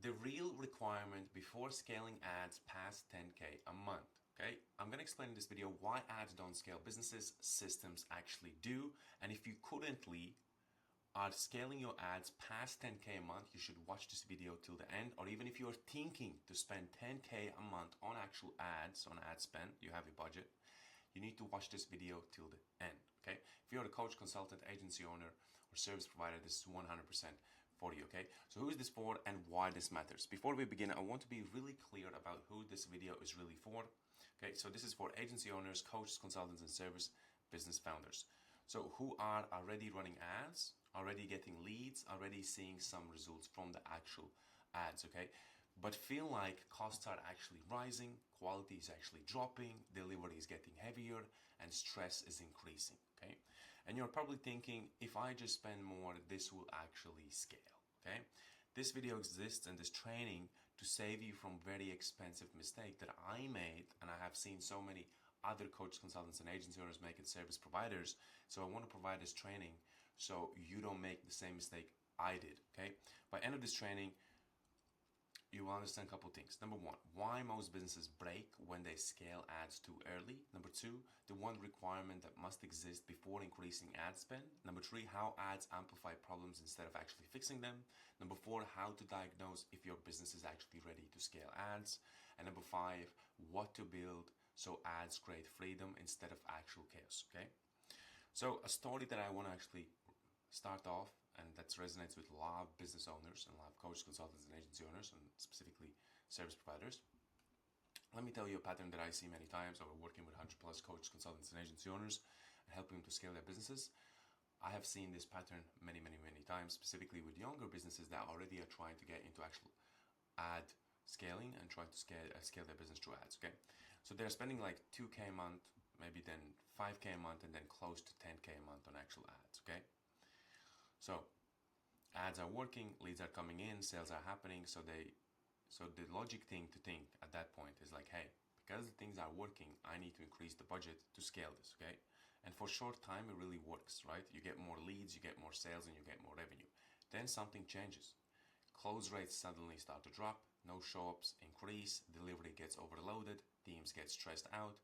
the real requirement before scaling ads past 10K a month. Okay, I'm going to explain in this video why ads don't scale businesses, systems actually do, and if you currently are scaling your ads past 10K a month, you should watch this video till the end. Or even if you're thinking to spend 10K a month on actual ads, on ad spend, you have a budget, you need to watch this video till the end. Okay, if you're a coach, consultant, agency owner, or service provider, this is 100% for you. Okay, so who is this for and why this matters? Before we begin, I want to be really clear about who this video is really for. Okay, so this is for agency owners, coaches, consultants, and service business founders. So who are already running ads, already getting leads, already seeing some results from the actual ads, okay? But feel like costs are actually rising, quality is actually dropping, delivery is getting heavier, and stress is increasing, okay? And you're probably thinking, if I just spend more, this will actually scale, okay? This video exists and this training to save you from very expensive mistake that I made, and I have seen so many other coach consultants and agency owners make it, service providers. So I want to provide this training so you don't make the same mistake I did, okay? By end of this training, you will understand a couple of things. Number one, why most businesses break when they scale ads too early. Number two, the one requirement that must exist before increasing ad spend. Number three, how ads amplify problems instead of actually fixing them. Number four, how to diagnose if your business is actually ready to scale ads. And number five, what to build so ads create freedom instead of actual chaos, okay? So a story that I want to actually start off, and that resonates with a lot of business owners and a lot of coaches, consultants, and agency owners, and specifically service providers. Let me tell you a pattern that I see many times over working with 100 plus coaches, consultants, and agency owners and helping them to scale their businesses. I have seen this pattern many times, specifically with younger businesses that already are trying to get into actual ad scaling and trying to scale their business through ads, okay? So they're spending like 2K a month, maybe then 5K a month, and then close to 10K a month on actual ads, okay? So ads are working, leads are coming in, sales are happening, so the logic thing to think at that point is like, hey, because the things are working, I need to increase the budget to scale this, okay? And for short time, it really works, right? You get more leads, you get more sales, and you get more revenue. Then something changes. Close rates suddenly start to drop, no show-ups increase, delivery gets overloaded, teams get stressed out,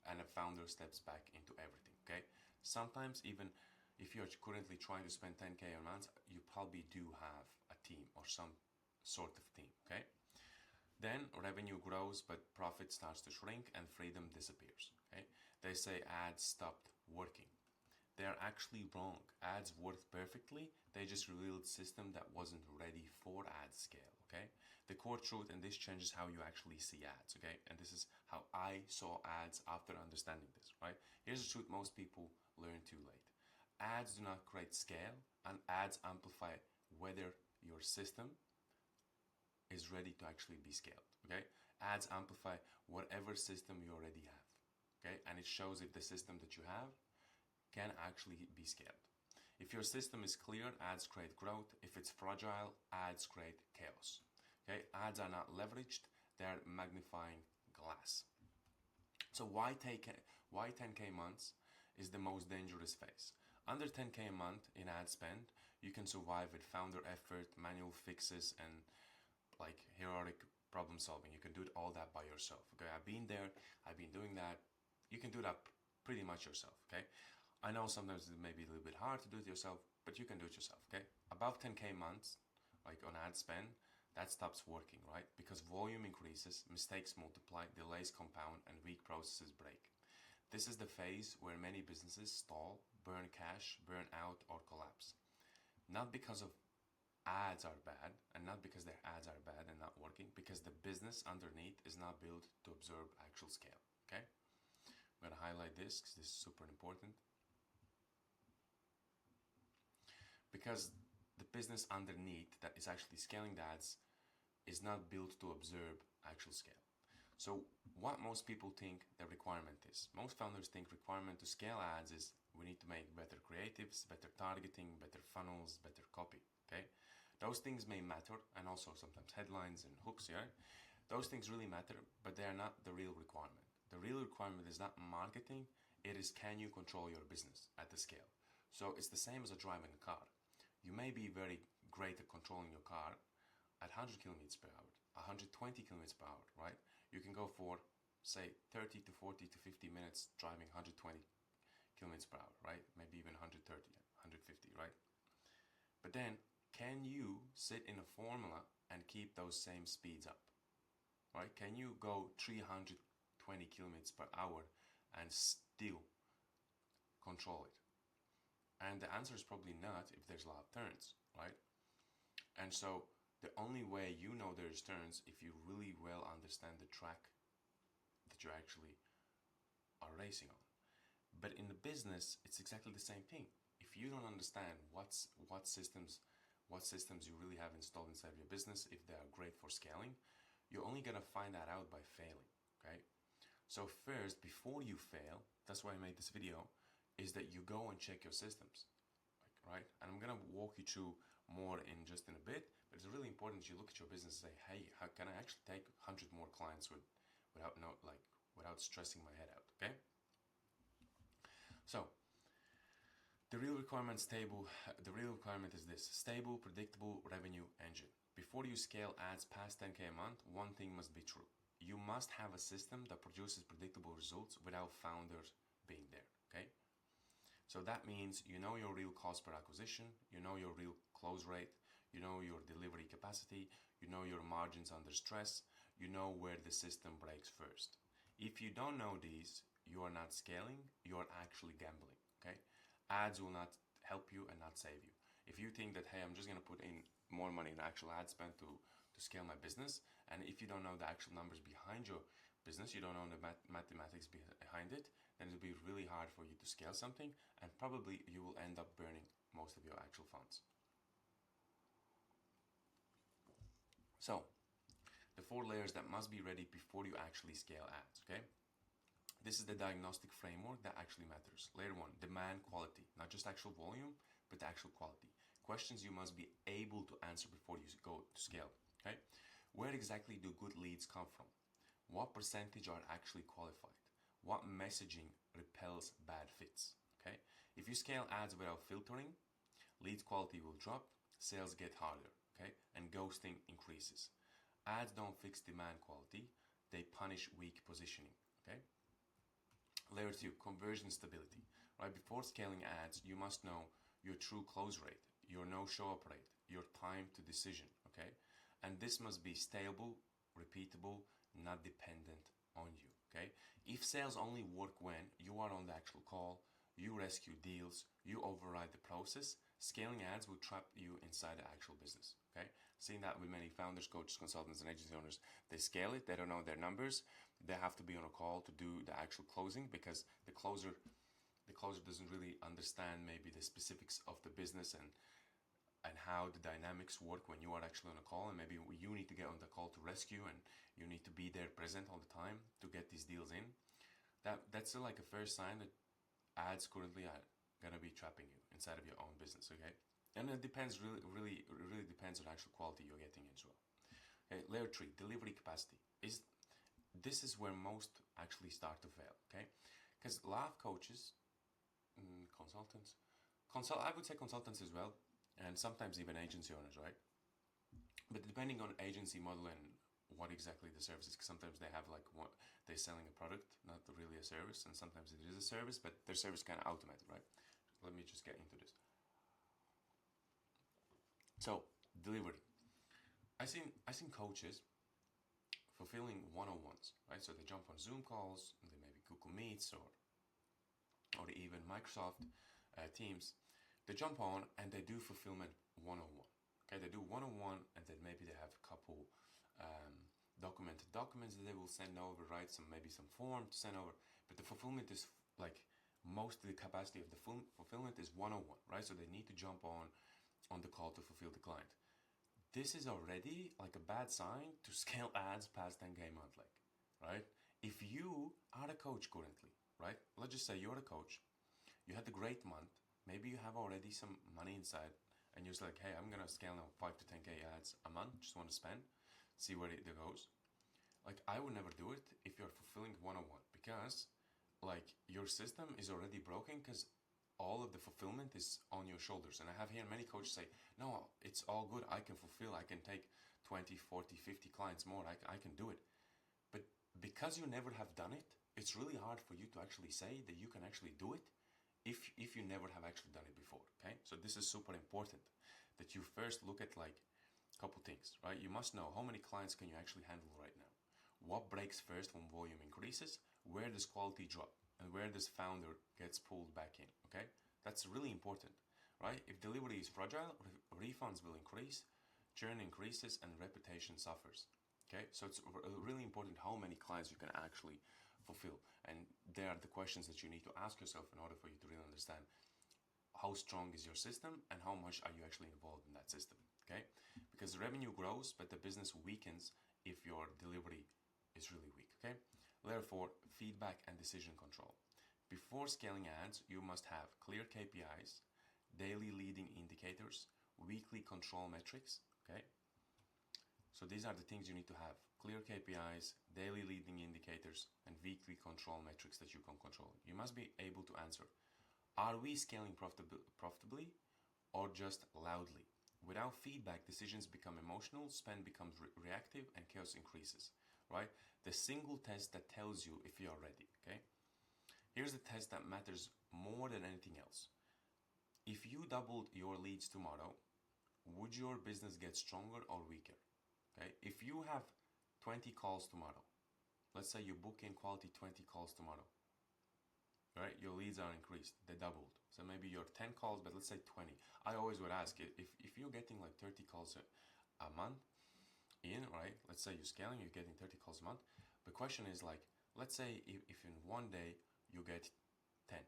and a founder steps back into everything, okay? Sometimes even if you're currently trying to spend 10K a month, you probably do have a team or some sort of team, okay? Then revenue grows, but profit starts to shrink and freedom disappears, okay? They say ads stopped working. They're actually wrong. Ads worked perfectly. They just revealed a system that wasn't ready for ad scale, okay? The core truth, and this changes how you actually see ads, okay? And this is how I saw ads after understanding this, right? Here's the truth most people learn too late. Ads do not create scale, and ads amplify whether your system is ready to actually be scaled, okay? Ads amplify whatever system you already have, okay? And it shows if the system that you have can actually be scaled. If your system is clear, ads create growth. If it's fragile, ads create chaos, okay? Ads are not leveraged, they're magnifying glass. So why 10K months is the most dangerous phase? Under 10K a month in ad spend, you can survive with founder effort, manual fixes, and like heroic problem solving. You can do all that by yourself, okay? I've been there, I've been doing that. You can do that pretty much yourself, okay? I know sometimes it may be a little bit hard to do it yourself, but you can do it yourself, okay? Above 10K months, like on ad spend, that stops working, right? Because volume increases, mistakes multiply, delays compound, and weak processes break. This is the phase where many businesses stall, burn cash, burn out, or collapse. Not because of ads are bad, and not because their ads are bad and not working, because the business underneath is not built to absorb actual scale, okay? I'm gonna highlight this because this is super important. Because the business underneath that is actually scaling the ads is not built to absorb actual scale. So what most people think the requirement is. Most founders think requirement to scale ads is we need to make better creatives, better targeting, better funnels, better copy, okay? Those things may matter, and also sometimes headlines and hooks, yeah? Those things really matter, but they are not the real requirement. The real requirement is not marketing, it is can you control your business at the scale. So it's the same as driving a car. You may be very great at controlling your car. At 100 kilometers per hour, 120 kilometers per hour, right? You can go for, say, 30 to 40 to 50 minutes driving 120 kilometers per hour, right? Maybe even 130, 150, right? But then, can you sit in a formula and keep those same speeds up, right? Can you go 320 kilometers per hour and still control it? And the answer is probably not if there's a lot of turns, right? And so the only way you know there's turns if you really well understand the track that you actually are racing on. But in the business, it's exactly the same thing. If you don't understand what systems you really have installed inside of your business, if they are great for scaling, you're only gonna find that out by failing, okay? So first, before you fail, that's why I made this video, is that you go and check your systems, right? And I'm gonna walk you through more in just in a bit, but it's really important that you look at your business and say, hey, how can I actually take 100 more clients without stressing my head out, okay? So, the real requirement is this: stable, predictable revenue engine. Before you scale ads past 10K a month, one thing must be true. You must have a system that produces predictable results without founders being there, okay? So that means you know your real cost per acquisition, you know your real close rate, you know your delivery capacity, you know your margins under stress, you know where the system breaks first. If you don't know these, you are not scaling, you are actually gambling, okay? Ads will not help you and not save you. If you think that, hey, I'm just gonna put in more money in actual ad spend to scale my business, and if you don't know the actual numbers behind your business, you don't know the mathematics behind it, then it'll be really hard for you to scale something, and probably you will end up burning most of your actual funds. So, the 4 layers that must be ready before you actually scale ads, okay? This is the diagnostic framework that actually matters. Layer 1, demand quality, not just actual volume, but the actual quality. Questions you must be able to answer before you go to scale, okay? Where exactly do good leads come from? What percentage are actually qualified? What messaging repels bad fits, okay? If you scale ads without filtering, lead quality will drop, sales get harder, okay? And ghosting increases. Ads don't fix demand quality, they punish weak positioning, okay? Layer 2, conversion stability, right? Before scaling ads, you must know your true close rate, your no-show-up rate, your time to decision, okay? And this must be stable, repeatable, not dependent on you, okay? If sales only work when you are on the actual call, you rescue deals, you override the process, scaling ads will trap you inside the actual business, okay? Seeing that with many founders, coaches, consultants, and agency owners, they scale it, they don't know their numbers, they have to be on a call to do the actual closing because the closer doesn't really understand maybe the specifics of the business and how the dynamics work when you are actually on a call, and maybe you need to get on the call to rescue and you need to be there present all the time to get these deals in. That's like a first sign that ads currently are gonna be trapping you inside of your own business, okay? And it depends, really depends on actual quality you're getting as well. Okay, layer 3, delivery capacity. This is where most actually start to fail, okay? Because a lot of coaches, consultants, I would say consultants as well, and sometimes even agency owners, right? But depending on agency model and what exactly the service is, because sometimes they have like they're selling a product, not really a service, and sometimes it is a service, but their service kind of automated, right? Let me just get into this. So, delivery. I seen coaches fulfilling one-on-ones, right? So they jump on Zoom calls, they maybe Google Meets or even Microsoft Teams. They jump on and they do fulfillment one-on-one. Okay, they do one-on-one, and then maybe they have a couple documented documents that they will send over, right? Maybe some form to send over. But the fulfillment is like most of the capacity of the fulfillment is one-on-one, right? So they need to jump on the call to fulfill the client. This is already like a bad sign to scale ads past 10K monthly, right? If you are a coach currently, right? Let's just say you're a coach, you had a great month, maybe you have already some money inside, and you're just like, hey, I'm gonna scale now 5 to 10K ads a month, just want to spend, see where it goes. Like, I would never do it if you're fulfilling one-on-one, because like your system is already broken because all of the fulfillment is on your shoulders. And I have here many coaches say, no, it's all good, I can fulfill, I can take 20, 40, 50 clients more. I can do it. But because you never have done it, it's really hard for you to actually say that you can actually do it if you never have actually done it before, okay? So this is super important that you first look at like a couple things, right? You must know how many clients can you actually handle right now? What breaks first when volume increases? Where does quality drop? And where does founder gets pulled back in, okay? That's really important, right? If delivery is fragile, refunds will increase, churn increases, and reputation suffers, okay? So it's really important how many clients you can actually fulfill. And they are the questions that you need to ask yourself in order for you to really understand how strong is your system and how much are you actually involved in that system, okay? Because revenue grows, but the business weakens if your delivery is really weak, okay? Therefore, feedback and decision control. Before scaling ads, you must have clear KPIs, daily leading indicators, weekly control metrics, okay? So these are the things you need to have. Clear KPIs, daily leading indicators, and weekly control metrics that you can control. You must be able to answer, are we scaling profitably or just loudly? Without feedback, decisions become emotional, spend becomes reactive, and chaos increases, right? The single test that tells you if you are ready, okay? Here's the test that matters more than anything else. If you doubled your leads tomorrow, would your business get stronger or weaker? Okay? If you have 20 calls tomorrow, let's say you book in quality 20 calls tomorrow, right? Your leads are increased, they doubled. So maybe you're 10 calls, but let's say 20. I always would ask if you're getting like 30 calls a month in, right? Let's say you're scaling, you're getting 30 calls a month. The question is like, let's say if in one day you get 10,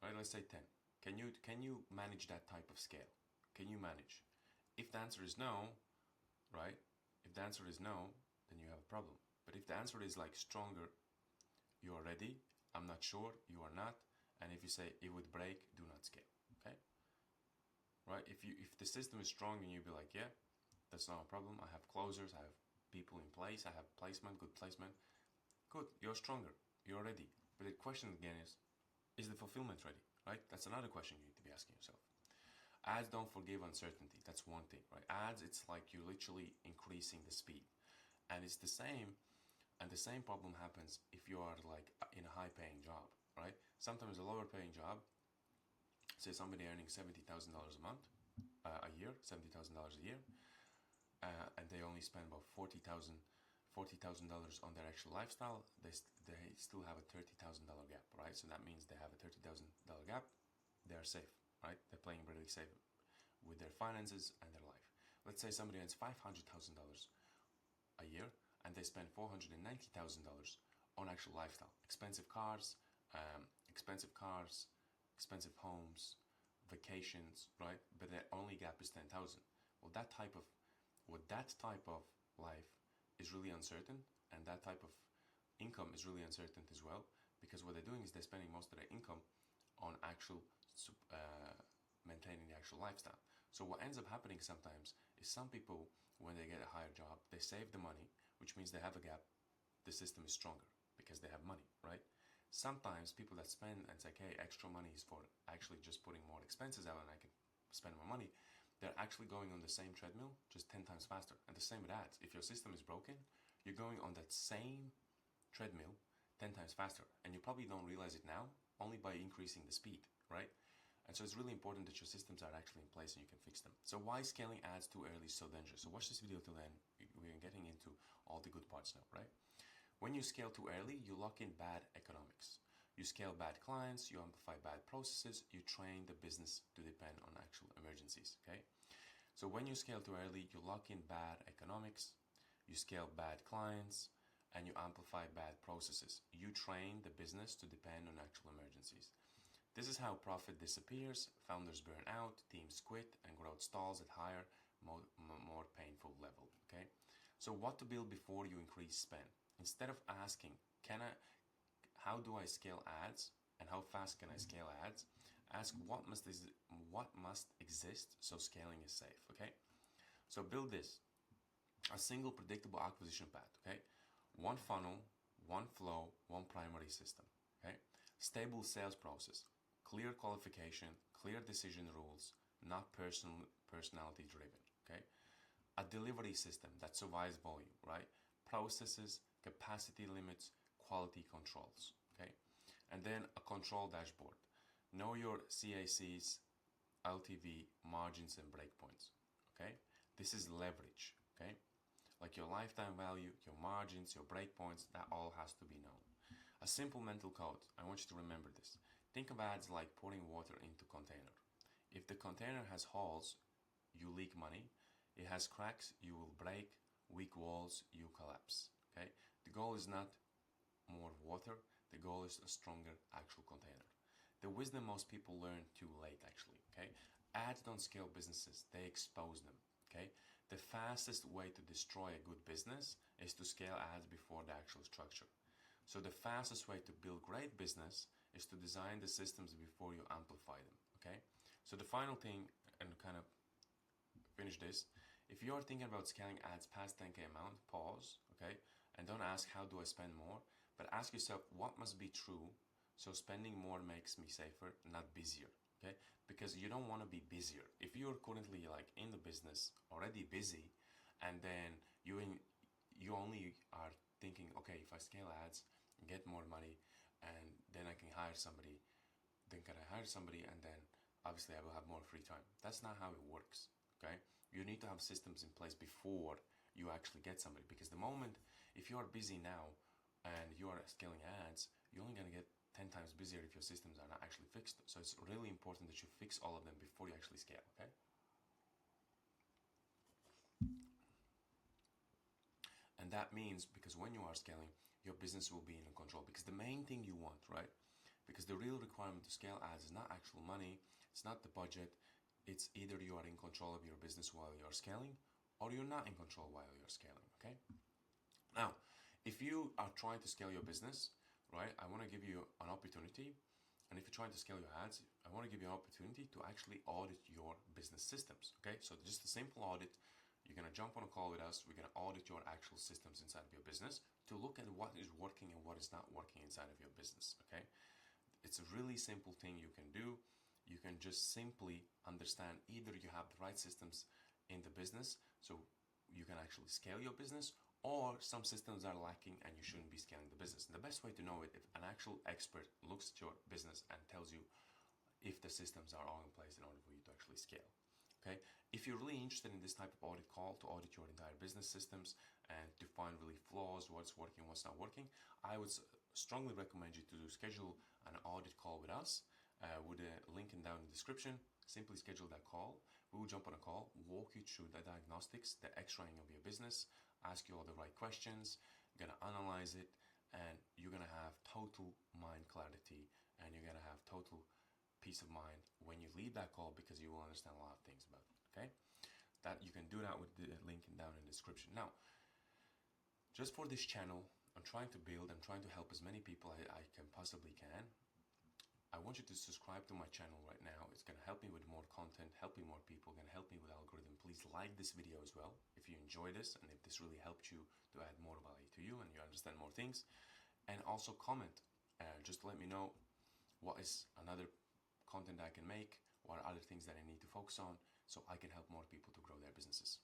right? Let's say 10. Can you manage that type of scale? Can you manage? If the answer is no, right? If the answer is no, then you have a problem. But if the answer is like stronger, you are ready, I'm not sure, you are not, and if you say it would break, do not scale, okay? Right? If the system is strong and you be like, yeah, that's not a problem, I have closers, I have people in place, I have placement, good placement, good, you're stronger, you're ready. But the question again is the fulfillment ready, right? That's another question you need to be asking yourself. Ads don't forgive uncertainty. That's one thing, right? Ads, it's like you're literally increasing the speed. And it's the same, and the same problem happens if you are like in a high paying job, right? Sometimes a lower paying job, say somebody earning $70,000 a month, a year, $70,000 a year, and they only spend about $40,000 on their actual lifestyle, they still have a $30,000 gap, right? So that means they have a $30,000 gap, they are safe, right? They're playing really safe with their finances and their life. Let's say somebody earns $500,000 a year and they spend $490,000 on actual lifestyle, expensive cars, expensive homes, vacations, right? But their only gap is 10,000. Well, that type of life is really uncertain, and that type of income is really uncertain as well, because what they're doing is they're spending most of their income on actual maintaining the actual lifestyle. So what ends up happening sometimes is some people, when they get a higher job, they save the money, which means they have a gap. The system is stronger because they have money, right? Sometimes people that spend and say, okay, extra money is for actually just putting more expenses out and I can spend more money, they're actually going on the same treadmill just 10 times faster. And the same with ads. If your system is broken, you're going on that same treadmill 10 times faster. And you probably don't realize it now, only by increasing the speed, right? And so it's really important that your systems are actually in place and you can fix them. So why scaling ads too early is so dangerous? So watch this video till then. We're getting into all the good parts now, right? When you scale too early, you lock in bad economics. You scale bad clients, you amplify bad processes, you train the business to depend on actual emergencies, okay? So when you scale too early, you lock in bad economics, you scale bad clients, and you amplify bad processes. You train the business to depend on actual emergencies. This is how profit disappears, founders burn out, teams quit, and growth stalls at higher, more painful level, okay? So what to build before you increase spend? Instead of asking, how do I scale ads and how fast can I scale ads? Ask what must exist so scaling is safe, okay? So build this, a single predictable acquisition path, okay? One funnel, one flow, one primary system, okay? Stable sales process, clear qualification, clear decision rules, not personality driven, okay? a delivery system that survives volume, right? Processes, capacity limits, quality controls, okay? And then a control dashboard. Know your CACs, LTV, margins, and breakpoints, okay? This is leverage, okay? Like your lifetime value, your margins, your breakpoints, that all has to be known. A simple mental code, I want you to remember this. Think of ads like pouring water into a container. If the container has holes, you leak money. It has cracks, you will break. Weak walls, you collapse, okay? The goal is not more water, the goal is a stronger actual container. The wisdom most people learn too late, actually, okay? Ads don't scale businesses, they expose them, okay? The fastest way to destroy a good business is to scale ads before the actual structure. So the fastest way to build great business is to design the systems before you amplify them, okay? So the final thing, and kind of finish this, if you're thinking about scaling ads past 10K amount, pause, okay? And don't ask how do I spend more, but ask yourself what must be true so spending more makes me safer, not busier, okay? Because you don't want to be busier. If you're currently like in the business, already busy, and then you only are thinking, okay, if I scale ads, get more money, and then I can hire somebody, then can I hire somebody, and then obviously I will have more free time. That's not how it works, okay? You need to have systems in place before you actually get somebody, because the moment, if you are busy now and you are scaling ads, you're only going to get 10 times busier if your systems are not actually fixed. So it's really important that you fix all of them before you actually scale, okay? And that means, because when you are scaling, your business will be in control. Because the main thing you want, right? Because the real requirement to scale ads is not actual money, it's not the budget, it's either you are in control of your business while you're scaling, or you're not in control while you're scaling, okay? Now, if you are trying to scale your business, right, I want to give you an opportunity. And if you're trying to scale your ads, I want to give you an opportunity to actually audit your business systems, okay? So just a simple audit. You're going to jump on a call with us. We're going to audit your actual systems inside of your business to look at what is working and what is not working inside of your business, okay? It's a really simple thing you can do. You can just simply understand either you have the right systems in the business so you can actually scale your business, or some systems are lacking and you shouldn't be scaling the business. And the best way to know it, if an actual expert looks at your business and tells you if the systems are all in place in order for you to actually scale. Okay? If you're really interested in this type of audit call to audit your entire business systems and to find really flaws, what's working, what's not working, I would strongly recommend you to schedule an audit call with us with a link down in the description. Simply schedule that call. We will jump on a call, walk you through the diagnostics, the x-raying of your business, ask you all the right questions, gonna analyze it, and you're gonna have total mind clarity, and you're gonna have total peace of mind when you leave that call, because you will understand a lot of things about it, okay? That you can do that with the link down in the description. Now, just for this channel, I'm trying to build, I'm trying to help as many people I can possibly can. I want you to subscribe to my channel right now. It's going to help me with more content, helping more people, going to help me with algorithm. Please like this video as well if you enjoy this and if this really helped you to add more value to you and you understand more things. And also comment, just to let me know what is another content I can make, what are other things that I need to focus on so I can help more people to grow their businesses.